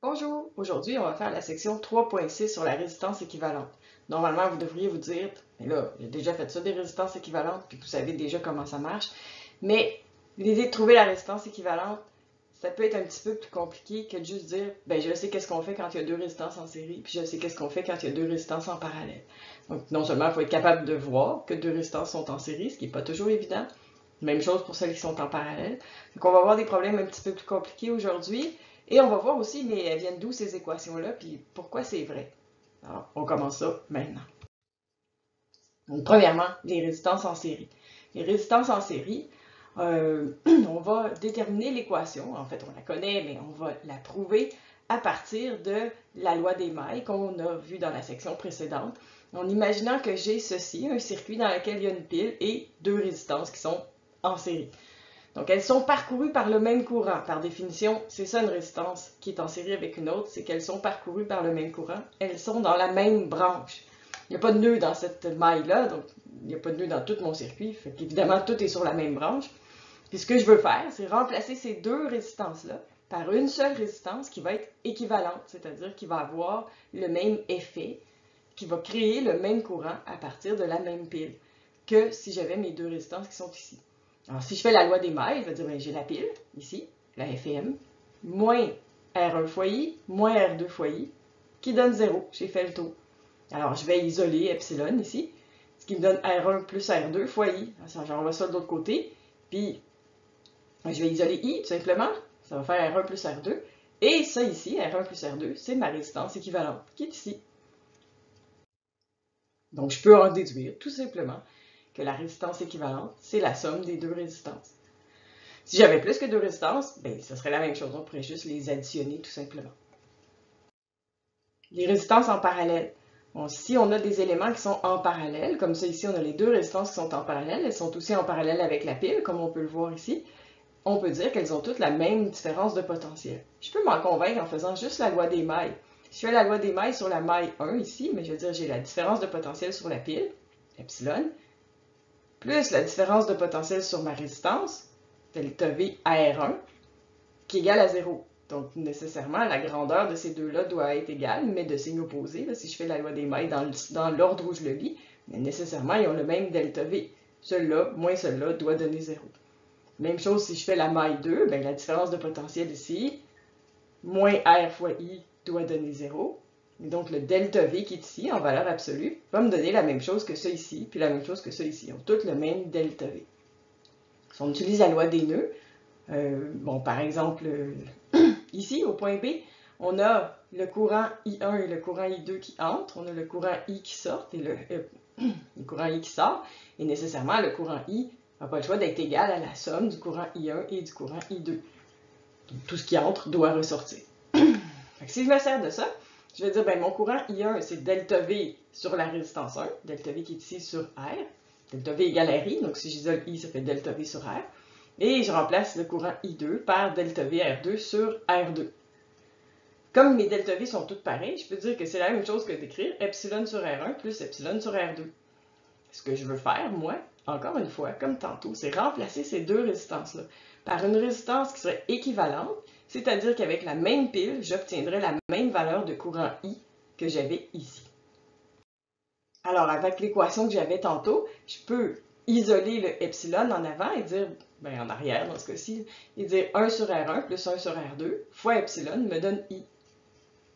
Bonjour! Aujourd'hui, on va faire la section 3.6 sur la résistance équivalente. Normalement, vous devriez vous dire, mais là, j'ai déjà fait ça des résistances équivalentes, puis vous savez déjà comment ça marche. Mais l'idée de trouver la résistance équivalente, ça peut être un petit peu plus compliqué que de juste dire, ben je sais qu'est-ce qu'on fait quand il y a deux résistances en série, puis je sais qu'est-ce qu'on fait quand il y a deux résistances en parallèle. Donc, non seulement il faut être capable de voir que deux résistances sont en série, ce qui n'est pas toujours évident. Même chose pour celles qui sont en parallèle. Donc, on va voir des problèmes un petit peu plus compliqués aujourd'hui. Et on va voir aussi, mais elles viennent d'où ces équations-là, puis pourquoi c'est vrai. Alors, on commence ça maintenant. Donc, premièrement, les résistances en série. Les résistances en série, on va déterminer l'équation. En fait, on la connaît, mais on va la prouver à partir de la loi des mailles qu'on a vue dans la section précédente, en imaginant que j'ai ceci, un circuit dans lequel il y a une pile et deux résistances qui sont en série. Donc, elles sont parcourues par le même courant. Par définition, c'est ça une résistance qui est en série avec une autre, c'est qu'elles sont parcourues par le même courant. Elles sont dans la même branche. Il n'y a pas de nœud dans cette maille-là, donc il n'y a pas de nœud dans tout mon circuit. Fait qu'évidemment, tout est sur la même branche. Puis ce que je veux faire, c'est remplacer ces deux résistances-là par une seule résistance qui va être équivalente, c'est-à-dire qui va avoir le même effet, qui va créer le même courant à partir de la même pile que si j'avais mes deux résistances qui sont ici. Alors, si je fais la loi des mailles, je vais dire, ben, j'ai la pile, ici, la FM, moins R1 fois I, moins R2 fois I, qui donne 0. J'ai fait le tour. Alors, je vais isoler epsilon ici, ce qui me donne R1 plus R2 fois I. J'envoie ça de l'autre côté, puis je vais isoler I, tout simplement. Ça va faire R1 plus R2. Et ça ici, R1 plus R2, c'est ma résistance équivalente, qui est ici. Donc, je peux en déduire, tout simplement, que la résistance équivalente, c'est la somme des deux résistances. Si j'avais plus que deux résistances, ben, ce serait la même chose. On pourrait juste les additionner tout simplement. Les résistances en parallèle. Bon, si on a des éléments qui sont en parallèle, comme ça ici on a les deux résistances qui sont en parallèle, elles sont aussi en parallèle avec la pile, comme on peut le voir ici, on peut dire qu'elles ont toutes la même différence de potentiel. Je peux m'en convaincre en faisant juste la loi des mailles. Si je fais la loi des mailles sur la maille 1 ici, mais je veux dire j'ai la différence de potentiel sur la pile, epsilon, plus la différence de potentiel sur ma résistance, delta V R1, qui est égal à 0. Donc, nécessairement, la grandeur de ces deux-là doit être égale, mais de signe opposé. Là, si je fais la loi des mailles dans l'ordre où je le lis, mais nécessairement, ils ont le même delta V. Celui-là moins celui-là doit donner 0. Même chose si je fais la maille 2, bien, la différence de potentiel ici, moins R fois I doit donner 0. Et donc, le delta V qui est ici, en valeur absolue, va me donner la même chose que ça ici, puis la même chose que ça ici. Ils ont tous le même delta V. Si on utilise la loi des nœuds, bon, par exemple, ici, au point B, on a le courant I1 et le courant I2 qui entrent, on a le courant I qui sort et le courant I qui sort, et nécessairement, le courant I n'a pas le choix d'être égal à la somme du courant I1 et du courant I2. Donc, tout ce qui entre doit ressortir. Fait que si je me sers de ça, je vais dire, ben, mon courant I1, c'est delta V sur la résistance 1, delta V qui est ici sur R, delta V égale RI, donc si j'isole I, ça fait delta V sur R, et je remplace le courant I2 par delta V R2 sur R2. Comme mes delta V sont toutes pareilles, je peux dire que c'est la même chose que d'écrire epsilon sur R1 plus epsilon sur R2. Ce que je veux faire, moi, encore une fois, comme tantôt, c'est remplacer ces deux résistances-là par une résistance qui serait équivalente, c'est-à-dire qu'avec la même pile, j'obtiendrais la même valeur de courant I que j'avais ici. Alors, avec l'équation que j'avais tantôt, je peux isoler le epsilon en avant et dire, ben en arrière dans ce cas-ci, et dire 1 sur R1 plus 1 sur R2 fois epsilon me donne I.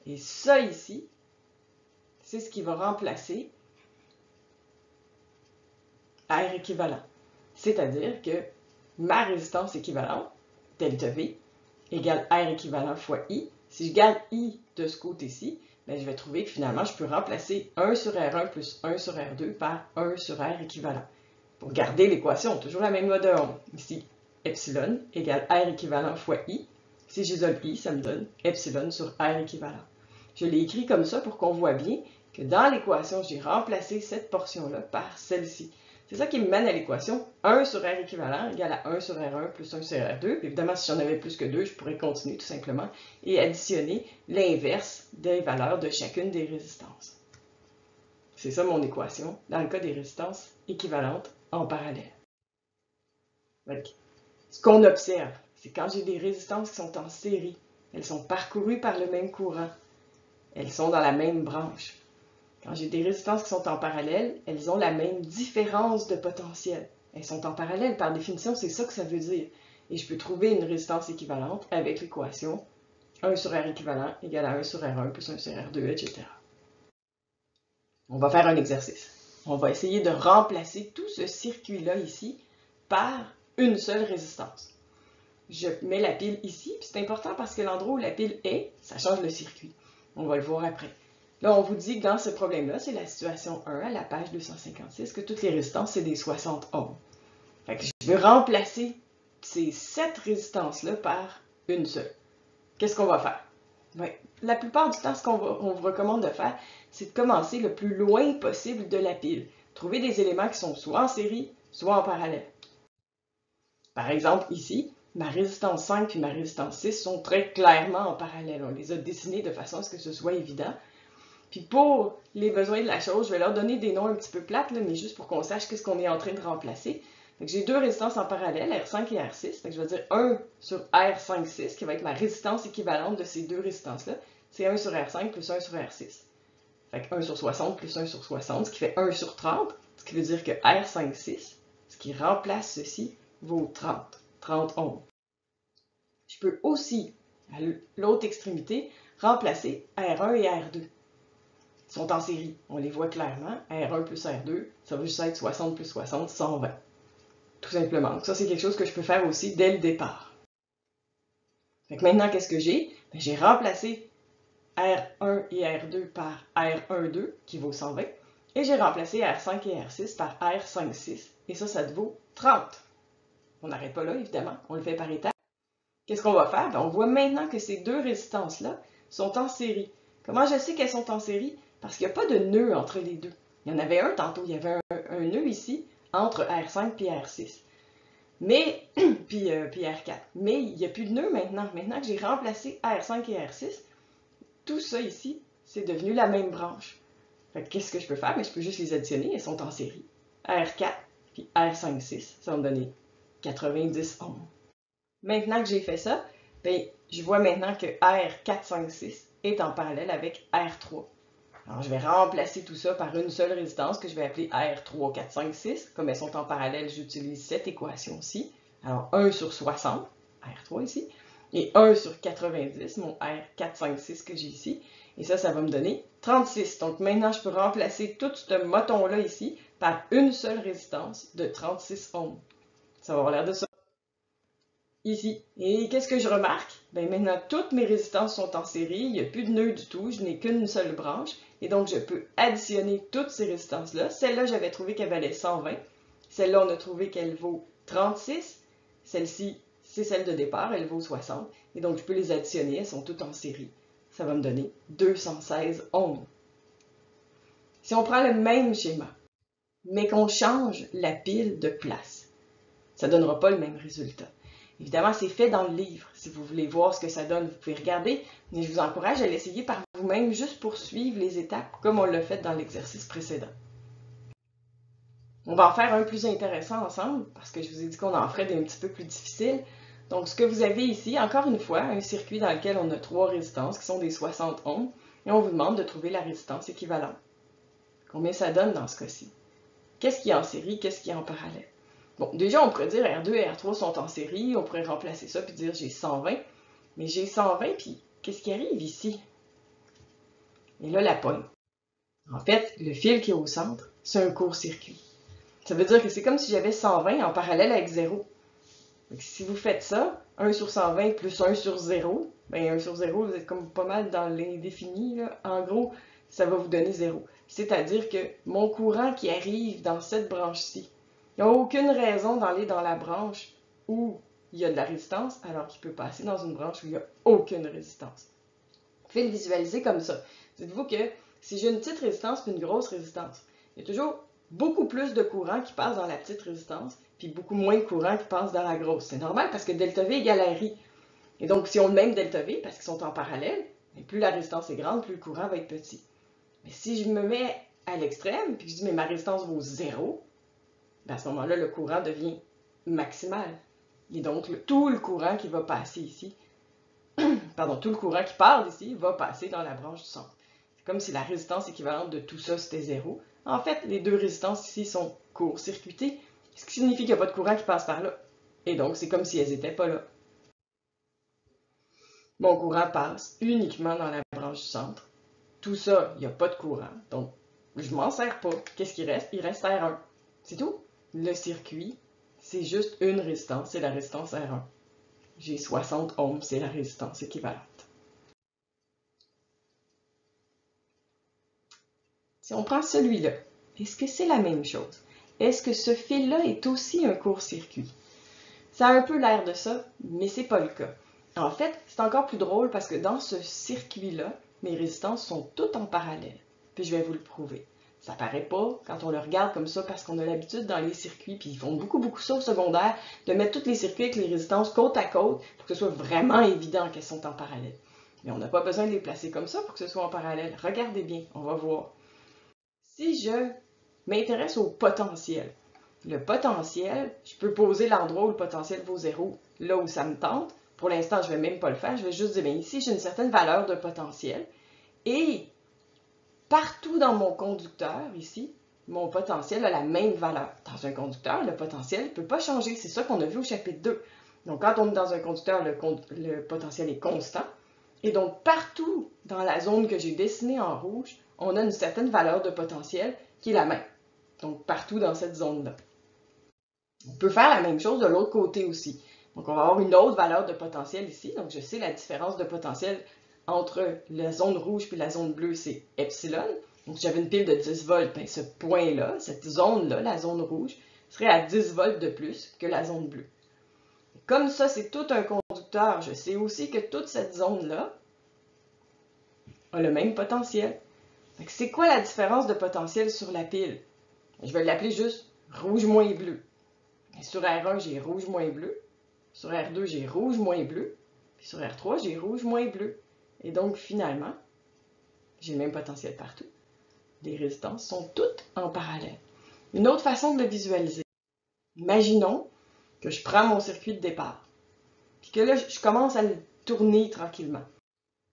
Et ça ici, c'est ce qui va remplacer R équivalent. C'est-à-dire que ma résistance équivalente, delta V, égale R équivalent fois I. Si je garde I de ce côté-ci, ben je vais trouver que finalement, je peux remplacer 1 sur R1 plus 1 sur R2 par 1 sur R équivalent. Pour garder l'équation, toujours la même loi de Ohm. Ici, epsilon égale R équivalent fois I. Si j'isole I, ça me donne epsilon sur R équivalent. Je l'ai écrit comme ça pour qu'on voit bien que dans l'équation, j'ai remplacé cette portion-là par celle-ci. C'est ça qui me mène à l'équation 1 sur R équivalent égale à 1 sur R1 plus 1 sur R2. Évidemment, si j'en avais plus que 2, je pourrais continuer tout simplement et additionner l'inverse des valeurs de chacune des résistances. C'est ça mon équation dans le cas des résistances équivalentes en parallèle. Donc, ce qu'on observe, c'est quand j'ai des résistances qui sont en série, elles sont parcourues par le même courant. Elles sont dans la même branche. Quand j'ai des résistances qui sont en parallèle, elles ont la même différence de potentiel. Elles sont en parallèle, par définition, c'est ça que ça veut dire. Et je peux trouver une résistance équivalente avec l'équation 1 sur R équivalent égale à 1 sur R1 plus 1 sur R2, etc. On va faire un exercice. On va essayer de remplacer tout ce circuit-là ici par une seule résistance. Je mets la pile ici, puis c'est important parce que l'endroit où la pile est, ça change le circuit. On va le voir après. Là, on vous dit que dans ce problème-là, c'est la situation 1 à la page 256, que toutes les résistances, c'est des 60 ohms. Fait que je veux remplacer ces 7 résistances-là par une seule. Qu'est-ce qu'on va faire? Ouais. La plupart du temps, ce qu'on vous recommande de faire, c'est de commencer le plus loin possible de la pile. Trouver des éléments qui sont soit en série, soit en parallèle. Par exemple, ici, ma résistance 5 et ma résistance 6 sont très clairement en parallèle. On les a dessinés de façon à ce que ce soit évident. Puis pour les besoins de la chose, je vais leur donner des noms un petit peu plates, là, mais juste pour qu'on sache qu'est-ce qu'on est en train de remplacer. J'ai deux résistances en parallèle, R5 et R6. Fait que je vais dire 1 sur R5,6, qui va être ma résistance équivalente de ces deux résistances-là. C'est 1 sur R5 plus 1 sur R6. Fait que 1 sur 60 plus 1 sur 60, ce qui fait 1 sur 30, ce qui veut dire que R5,6, ce qui remplace ceci, vaut 30 ohms. Je peux aussi, à l'autre extrémité, remplacer R1 et R2. Ils sont en série, on les voit clairement. R1 plus R2, ça va juste être 60 plus 60, 120. Tout simplement. Donc ça, c'est quelque chose que je peux faire aussi dès le départ. Fait que maintenant, qu'est-ce que j'ai? J'ai remplacé R1 et R2 par R12, qui vaut 120. Et j'ai remplacé R5 et R6 par R5,6. Et ça te vaut 30. On n'arrête pas là, évidemment. On le fait par étapes. Qu'est-ce qu'on va faire? On voit maintenant que ces deux résistances-là sont en série. Comment je sais qu'elles sont en série? Parce qu'il n'y a pas de nœud entre les deux. Il y en avait un tantôt. Il y avait un nœud ici entre R5 et R6. Mais, puis R4. Mais il n'y a plus de nœud maintenant. Maintenant que j'ai remplacé R5 et R6, tout ça ici, c'est devenu la même branche. Fait que qu'est-ce que je peux faire? Je peux juste les additionner. Elles sont en série. R4 puis R5,6. Ça va me donner 90 ohms. Maintenant que j'ai fait ça, je vois maintenant que R456 est en parallèle avec R3. Alors, je vais remplacer tout ça par une seule résistance que je vais appeler R3456. Comme elles sont en parallèle, j'utilise cette équation-ci. Alors, 1 sur 60, R3 ici, et 1 sur 90, mon R456 que j'ai ici. Et ça va me donner 36. Donc, maintenant, je peux remplacer tout ce moton-là ici par une seule résistance de 36 ohms. Ça va avoir l'air de ça. Ici. Et qu'est-ce que je remarque? Maintenant, toutes mes résistances sont en série, il n'y a plus de nœud du tout, je n'ai qu'une seule branche, et donc je peux additionner toutes ces résistances-là. Celle-là, j'avais trouvé qu'elle valait 120. Celle-là, on a trouvé qu'elle vaut 36. Celle-ci, c'est celle de départ, elle vaut 60. Et donc, je peux les additionner, elles sont toutes en série. Ça va me donner 216 ohms. Si on prend le même schéma, mais qu'on change la pile de place, ça ne donnera pas le même résultat. Évidemment, c'est fait dans le livre. Si vous voulez voir ce que ça donne, vous pouvez regarder, mais je vous encourage à l'essayer par vous-même juste pour suivre les étapes comme on l'a fait dans l'exercice précédent. On va en faire un plus intéressant ensemble, parce que je vous ai dit qu'on en ferait des un petit peu plus difficiles. Donc, ce que vous avez ici, encore une fois, un circuit dans lequel on a 3 résistances qui sont des 60 ohms, et on vous demande de trouver la résistance équivalente. Combien ça donne dans ce cas-ci? Qu'est-ce qui est en série, qu'est-ce qui est en parallèle? Bon, déjà, on pourrait dire R2 et R3 sont en série, on pourrait remplacer ça puis dire j'ai 120. Mais j'ai 120, puis qu'est-ce qui arrive ici? Et là, la pointe. En fait, le fil qui est au centre, c'est un court-circuit. Ça veut dire que c'est comme si j'avais 120 en parallèle avec 0. Donc, si vous faites ça, 1 sur 120 plus 1 sur 0, 1 sur 0, vous êtes comme pas mal dans l'indéfini. En gros, ça va vous donner 0. C'est-à-dire que mon courant qui arrive dans cette branche-ci, il n'y a aucune raison d'aller dans la branche où il y a de la résistance, alors qu'il peut passer dans une branche où il n'y a aucune résistance. Vous pouvez le visualiser comme ça. Dites-vous que si j'ai une petite résistance puis une grosse résistance, il y a toujours beaucoup plus de courant qui passe dans la petite résistance, puis beaucoup moins de courant qui passe dans la grosse. C'est normal parce que delta V égale RI. Et donc, si on le même delta V, parce qu'ils sont en parallèle, plus la résistance est grande, plus le courant va être petit. Mais si je me mets à l'extrême, puis que je dis, mais ma résistance vaut 0, à ce moment-là, le courant devient maximal. Et donc, tout le courant qui va passer ici pardon, tout le courant qui part d'ici va passer dans la branche du centre. C'est comme si la résistance équivalente de tout ça, c'était 0. En fait, les deux résistances ici sont court-circuitées, ce qui signifie qu'il n'y a pas de courant qui passe par là. Et donc, c'est comme si elles n'étaient pas là. Mon courant passe uniquement dans la branche du centre. Tout ça, il n'y a pas de courant. Donc, je m'en sers pas. Qu'est-ce qui reste? Il reste R1. C'est tout. Le circuit, c'est juste une résistance, c'est la résistance R1. J'ai 60 ohms, c'est la résistance équivalente. Si on prend celui-là, est-ce que c'est la même chose? Est-ce que ce fil-là est aussi un court-circuit? Ça a un peu l'air de ça, mais c'est pas le cas. En fait, c'est encore plus drôle parce que dans ce circuit-là, mes résistances sont toutes en parallèle. Puis je vais vous le prouver. Ça paraît pas quand on le regarde comme ça parce qu'on a l'habitude dans les circuits, puis ils font beaucoup ça au secondaire, de mettre tous les circuits avec les résistances côte à côte pour que ce soit vraiment évident qu'elles sont en parallèle. Mais on n'a pas besoin de les placer comme ça pour que ce soit en parallèle. Regardez bien, on va voir. Si je m'intéresse au potentiel, le potentiel, je peux poser l'endroit où le potentiel vaut 0, là où ça me tente. Pour l'instant, je ne vais même pas le faire. Je vais juste dire, bien, ici, j'ai une certaine valeur de potentiel. Et partout dans mon conducteur, ici, mon potentiel a la même valeur. Dans un conducteur, le potentiel ne peut pas changer. C'est ça qu'on a vu au chapitre 2. Donc, quand on est dans un conducteur, le potentiel est constant. Et donc, partout dans la zone que j'ai dessinée en rouge, on a une certaine valeur de potentiel qui est la même. Donc, partout dans cette zone-là. On peut faire la même chose de l'autre côté aussi. Donc, on va avoir une autre valeur de potentiel ici. Donc, je sais la différence de potentiel entre la zone rouge et la zone bleue, c'est epsilon. Donc, si j'avais une pile de 10 volts, bien, ce point-là, cette zone-là, la zone rouge, serait à 10 volts de plus que la zone bleue. Comme ça, c'est tout un conducteur. Je sais aussi que toute cette zone-là a le même potentiel. C'est quoi la différence de potentiel sur la pile? Je vais l'appeler juste rouge moins bleu. Et sur R1, j'ai rouge moins bleu. Sur R2, j'ai rouge moins bleu. Puis sur R3, j'ai rouge moins bleu. Et donc, finalement, j'ai le même potentiel partout. Les résistances sont toutes en parallèle. Une autre façon de le visualiser. Imaginons que je prends mon circuit de départ. Puis que là, je commence à le tourner tranquillement.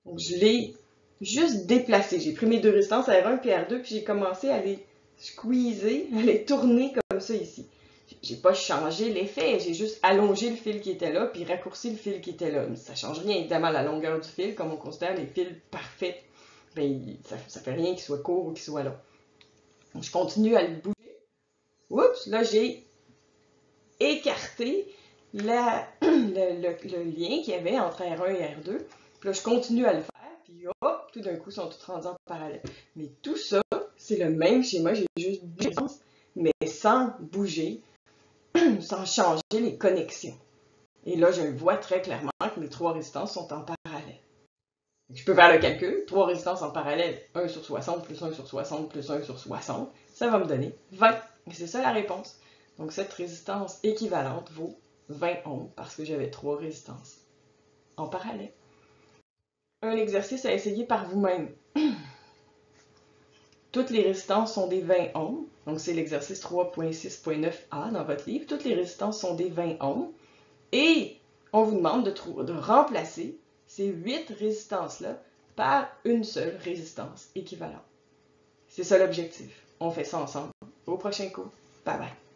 Donc, je l'ai juste déplacé. J'ai pris mes deux résistances, R1 et R2, puis j'ai commencé à les squeezer, à les tourner comme ça ici. J'ai pas changé l'effet, j'ai juste allongé le fil qui était là, puis raccourci le fil qui était là. Mais ça change rien, évidemment, la longueur du fil, comme on considère les fils parfaits. Ben, ça fait rien qu'il soit court ou qu'il soit long. Donc, je continue à le bouger. Oups, là, j'ai écarté le lien qu'il y avait entre R1 et R2. Puis là, je continue à le faire, puis hop, tout d'un coup, ils sont tous rendus en parallèle. Mais tout ça, c'est le même schéma, j'ai juste bougé, mais sans bouger, sans changer les connexions. Et là, je vois très clairement que mes trois résistances sont en parallèle. Je peux faire le calcul, trois résistances en parallèle, 1 sur 60 plus 1 sur 60 plus 1 sur 60, ça va me donner 20. Et c'est ça la réponse. Donc cette résistance équivalente vaut 20 ohms parce que j'avais trois résistances en parallèle. Un exercice à essayer par vous-même. Toutes les résistances sont des 20 ohms. Donc, c'est l'exercice 3.6.9a dans votre livre. Toutes les résistances sont des 20 ohms. Et on vous demande de remplacer ces 8 résistances-là par une seule résistance équivalente. C'est ça l'objectif. On fait ça ensemble. Au prochain cours. Bye bye.